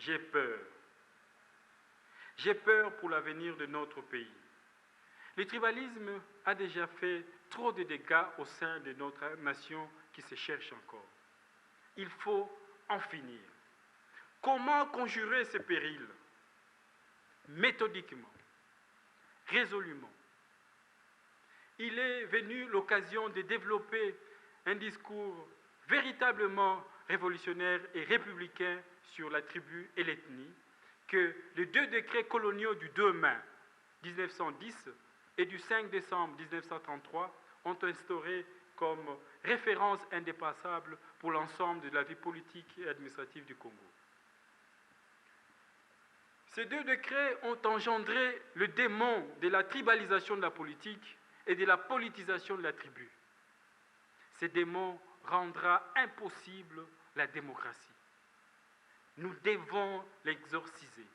j'ai peur. J'ai peur pour l'avenir de notre pays. Le tribalisme a déjà fait trop de dégâts au sein de notre nation qui se cherche encore. Il faut en finir. Comment conjurer ces périls? Méthodiquement, résolument. Il est venu l'occasion de développer un discours véritablement révolutionnaire et républicain sur la tribu et l'ethnie que les deux décrets coloniaux du 2 mai 1910 et du 5 décembre 1933 ont instauré comme référence indépassable pour l'ensemble de la vie politique et administrative du Congo. Ces deux décrets ont engendré le démon de la tribalisation de la politique et de la politisation de la tribu. Ces démons rendra impossible la démocratie. Nous devons l'exorciser.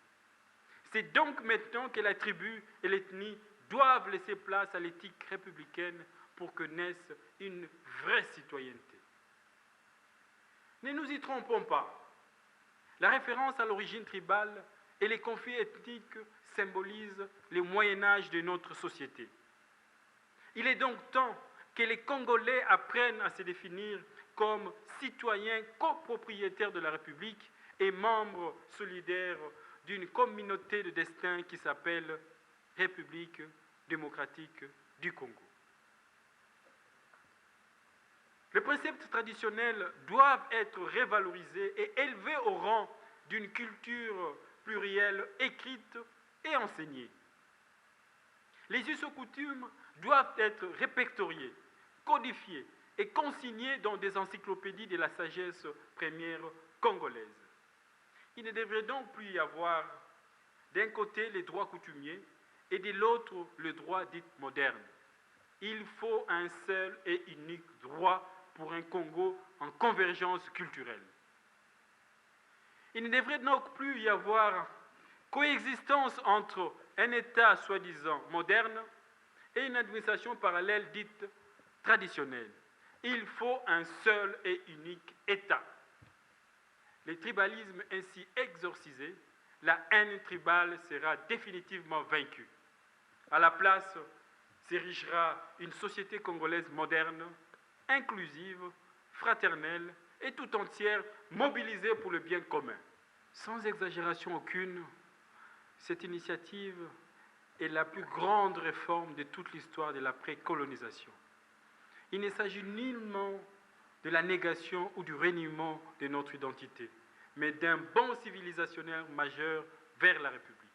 C'est donc maintenant que la tribu et l'ethnie doivent laisser place à l'éthique républicaine pour que naisse une vraie citoyenneté. Ne nous y trompons pas. La référence à l'origine tribale et les conflits ethniques symbolisent le Moyen-Âge de notre société. Il est donc temps que les Congolais apprennent à se définir comme citoyens copropriétaires de la République et membres solidaires d'une communauté de destin qui s'appelle République démocratique du Congo. Les principes traditionnels doivent être révalorisés et élevés au rang d'une culture plurielle écrite et enseignée. Les us et coutumes doivent être répertoriés, codifiés et consignés dans des encyclopédies de la sagesse première congolaise. Il ne devrait donc plus y avoir d'un côté les droits coutumiers et de l'autre le droit dit moderne. Il faut un seul et unique droit pour un Congo en convergence culturelle. Il ne devrait donc plus y avoir coexistence entre un État soi-disant moderne et une administration parallèle dite traditionnelle. Il faut un seul et unique État. Le tribalisme ainsi exorcisé, la haine tribale sera définitivement vaincue. À la place s'érigera une société congolaise moderne, inclusive, fraternelle et tout entière mobilisée pour le bien commun. Sans exagération aucune, cette initiative est la plus grande réforme de toute l'histoire de la précolonisation. Il ne s'agit nullement de la négation ou du reniement de notre identité, mais d'un bond civilisationnel majeur vers la République.